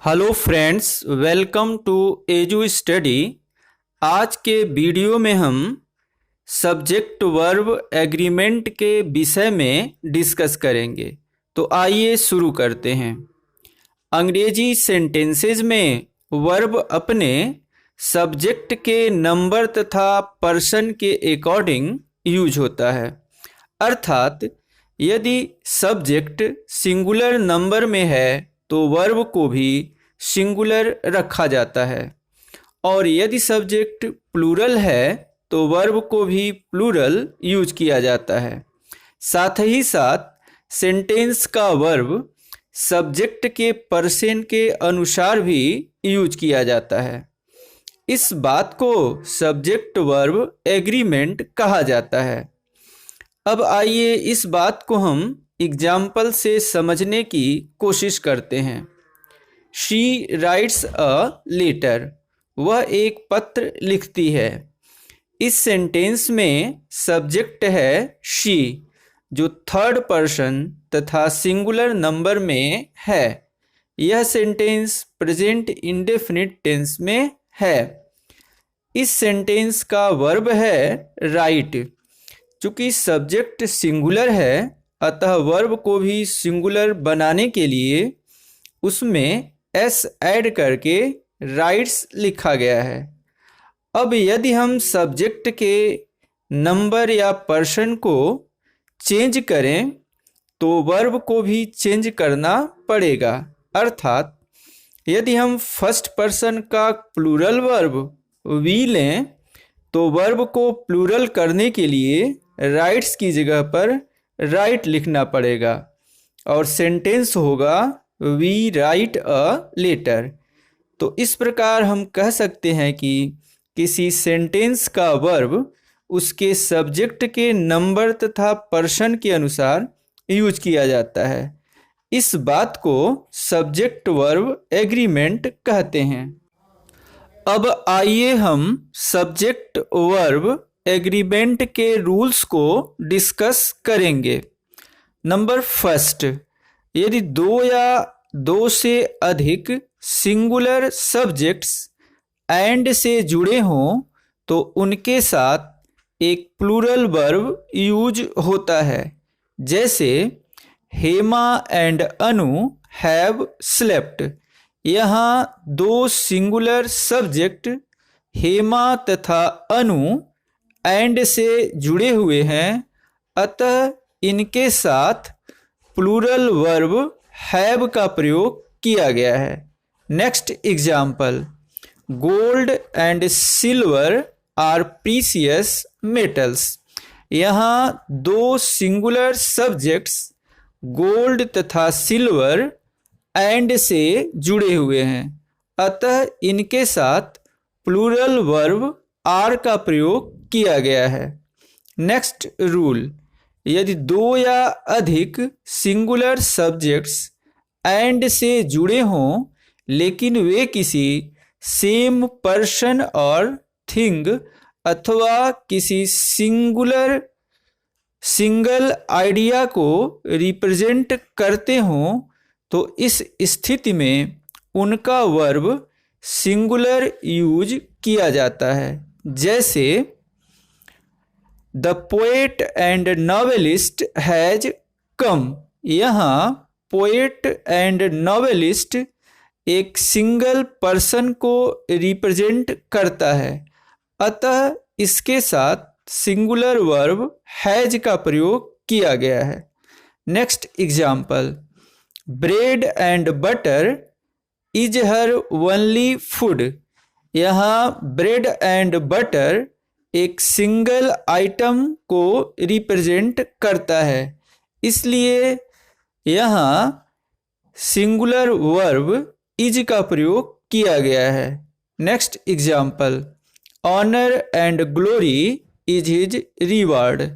Hello friends, welcome to edu study. आज के video में हम सब्जेक्ट वर्ब एग्रीमेंट के विषय में डिस्कस करेंगे। तो आइए शुरू करते हैं। अंग्रेजी सेंटेंसेस में वर्ब अपने सब्जेक्ट के नंबर तथा पर्सन के अकॉर्डिंग यूज होता है। अर्थात यदि सब्जेक्ट सिंगुलर नंबर में है तो वर्ब को भी सिंगुलर रखा जाता है, और यदि सब्जेक्ट प्लूरल है तो वर्ब को भी प्लूरल यूज किया जाता है। साथ ही साथ सेंटेंस का वर्ब सब्जेक्ट के पर्सन के अनुसार भी यूज किया जाता है। इस बात को सब्जेक्ट वर्ब एग्रीमेंट कहा जाता है। अब आइए इस बात को हम एग्जाम्पल से समझने की कोशिश करते हैं। शी राइट्स अ लेटर, वह एक पत्र लिखती है। इस सेंटेंस में सब्जेक्ट है शी, जो थर्ड पर्सन तथा सिंगुलर नंबर में है। यह सेंटेंस प्रेजेंट इंडेफिनिट टेंस में है। इस सेंटेंस का वर्ब है राइट। चूँकि सब्जेक्ट सिंगुलर है, अतः वर्ब को भी सिंगुलर बनाने के लिए उसमें एस ऐड करके राइट्स लिखा गया है। अब यदि हम सब्जेक्ट के नंबर या पर्सन को चेंज करें तो वर्ब को भी चेंज करना पड़ेगा। अर्थात यदि हम फर्स्ट पर्सन का प्लूरल वर्ब वी लें तो वर्ब को प्लूरल करने के लिए राइट्स की जगह पर राइट लिखना पड़ेगा, और सेंटेंस होगा वी राइट अ लेटर। तो इस प्रकार हम कह सकते हैं कि किसी सेंटेंस का वर्ब उसके सब्जेक्ट के नंबर तथा पर्सन के अनुसार यूज किया जाता है। इस बात को सब्जेक्ट वर्ब एग्रीमेंट कहते हैं। अब आइए हम सब्जेक्ट वर्ब एग्रीमेंट के रूल्स को डिस्कस करेंगे। नंबर फर्स्ट, यदि दो या दो से अधिक सिंगुलर सब्जेक्ट्स एंड से जुड़े हों तो उनके साथ एक प्लूरल वर्ब यूज होता है। जैसे Hema and Anu have slept. यहाँ दो सिंगुलर सब्जेक्ट हेमा तथा अनु एंड से जुड़े हुए हैं, अतः इनके साथ प्लूरल वर्ब हैव का प्रयोग किया गया है। Next example, gold and silver are precious metals. यहाँ दो सिंगुलर सब्जेक्ट्स गोल्ड तथा सिल्वर एंड से जुड़े हुए हैं, अतः इनके साथ प्लूरल वर्ब आर का प्रयोग किया गया है। नेक्स्ट रूल, यदि दो या अधिक सिंगुलर सब्जेक्ट्स एंड से जुड़े हों लेकिन वे किसी सेम पर्सन और थिंग अथवा किसी सिंगल आइडिया को रिप्रेजेंट करते हों तो इस स्थिति में उनका वर्ब सिंगुलर यूज किया जाता है। जैसे the poet and novelist has come. यहाँ पोएट एंड नॉवेलिस्ट एक सिंगल पर्सन को रिप्रेजेंट करता है, अतः इसके साथ सिंगुलर वर्ब हैज का प्रयोग किया गया है। Next example, bread and butter is her only food. यहाँ ब्रेड एंड बटर एक सिंगल आइटम को रिप्रेजेंट करता है, इसलिए यहाँ सिंगुलर वर्ब इज का प्रयोग किया गया है। Next example, honour and glory is his reward.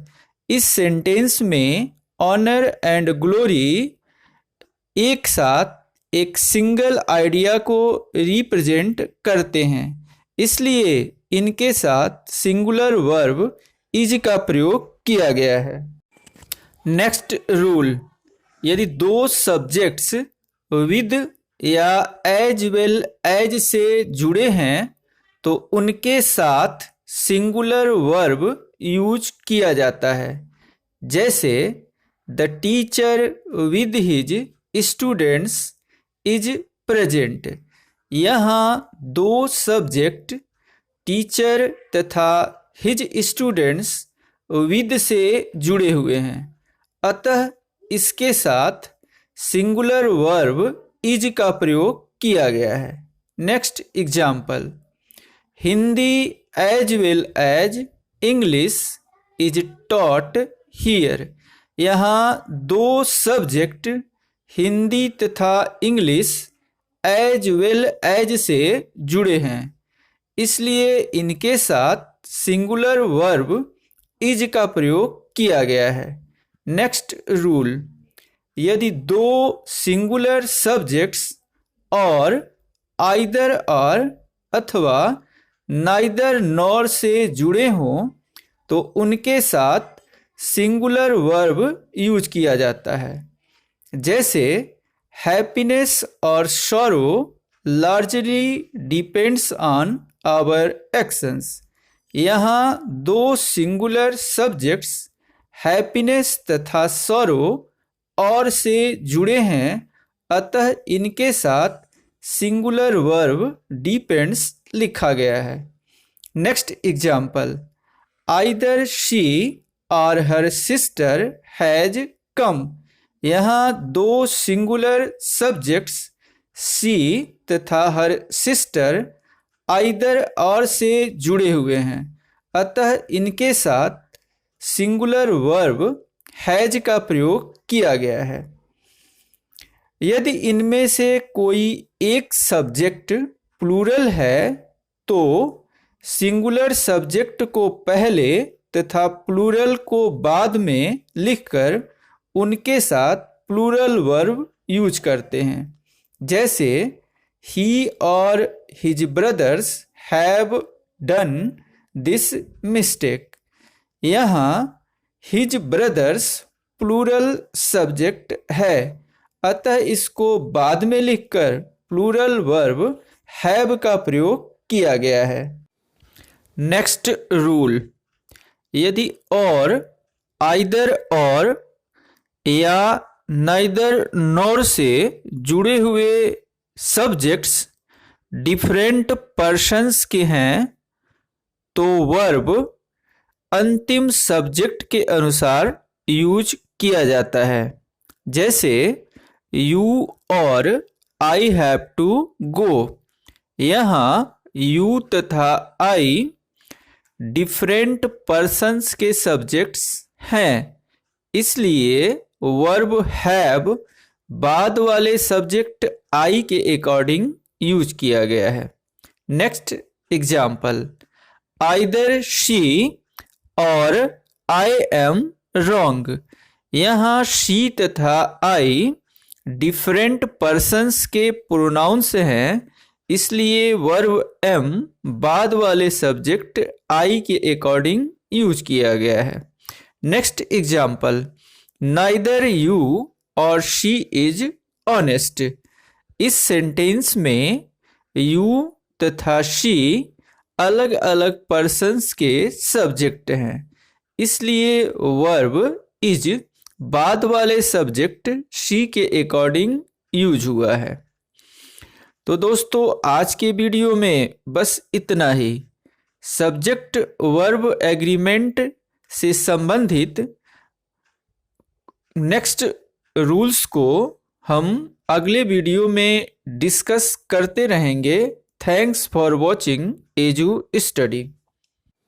इस सेंटेंस में ऑनर एंड ग्लोरी एक साथ एक सिंगल आइडिया को रिप्रेजेंट करते हैं, इसलिए इनके साथ सिंगुलर वर्ब इज का प्रयोग किया गया है। नेक्स्ट रूल, यदि दो सब्जेक्ट्स विद या एज वेल एज से जुड़े हैं तो उनके साथ सिंगुलर वर्ब यूज किया जाता है। जैसे the teacher with his students is present. यहाँ दो सब्जेक्ट टीचर तथा हिज स्टूडेंट्स विद से जुड़े हुए हैं, अतः इसके साथ सिंगुलर वर्ब इज का प्रयोग किया गया है। Next example, Hindi as well as English is taught here. यहाँ दो सब्जेक्ट हिंदी तथा इंग्लिश एज वेल एज से जुड़े हैं, इसलिए इनके साथ सिंगुलर वर्ब इज का प्रयोग किया गया है। नेक्स्ट रूल, यदि दो सिंगुलर सब्जेक्ट्स और आइदर और अथवा नाइदर नॉर से जुड़े हों तो उनके साथ सिंगुलर वर्ब यूज किया जाता है। जैसे हैप्पीनेस और sorrow largely depends on our actions. यहाँ दो सिंगुलर सब्जेक्ट्स हैप्पीनेस तथा सॉरो और से जुड़े हैं, अतः इनके साथ सिंगुलर वर्ब डिपेंड्स लिखा गया है। नेक्स्ट एग्जाम्पल, आइदर शी और हर सिस्टर हैज कम। यहाँ दो सिंगुलर सब्जेक्ट्स सी तथा हर सिस्टर आइदर और से जुड़े हुए हैं, अतः इनके साथ सिंगुलर वर्ब हैज का प्रयोग किया गया है। यदि इनमें से कोई एक सब्जेक्ट प्लूरल है तो सिंगुलर सब्जेक्ट को पहले तथा प्लूरल को बाद में लिखकर उनके साथ प्लूरल वर्ब यूज करते हैं। जैसे ही और his brothers have done this mistake. यहाँ हिज ब्रदर्स प्लूरल सब्जेक्ट है, अतः इसको बाद में लिखकर प्लूरल वर्ब हैव का प्रयोग किया गया है। नेक्स्ट रूल, यदि और आइदर और या नाइदर नॉर से जुड़े हुए सब्जेक्ट्स डिफरेंट पर्सन्स के हैं तो वर्ब अंतिम सब्जेक्ट के अनुसार यूज किया जाता है। जैसे यू और आई हैव टू गो। यहाँ यू तथा आई डिफरेंट पर्सन्स के सब्जेक्ट्स हैं, इसलिए वर्ब हैव बाद वाले सब्जेक्ट आई के अकॉर्डिंग यूज किया गया है। नेक्स्ट एग्जाम्पल, आइदर शी और आई एम रॉन्ग। यहाँ शी तथा आई डिफरेंट पर्सन्स के प्रोनाउंस हैं, इसलिए वर्ब एम बाद वाले सब्जेक्ट आई के अकॉर्डिंग यूज किया गया है। नेक्स्ट एग्जाम्पल, नाइदर यू और शी इज ऑनेस्ट। इस सेंटेंस में यू तथा शी अलग अलग पर्सन्स के सब्जेक्ट हैं, इसलिए वर्ब इज बाद वाले सब्जेक्ट शी के अकॉर्डिंग यूज हुआ है। तो दोस्तों आज के वीडियो में बस इतना ही। सब्जेक्ट वर्ब एग्रीमेंट से संबंधित नेक्स्ट रूल्स को हम अगले वीडियो में डिस्कस करते रहेंगे। Thanks for watching edu study.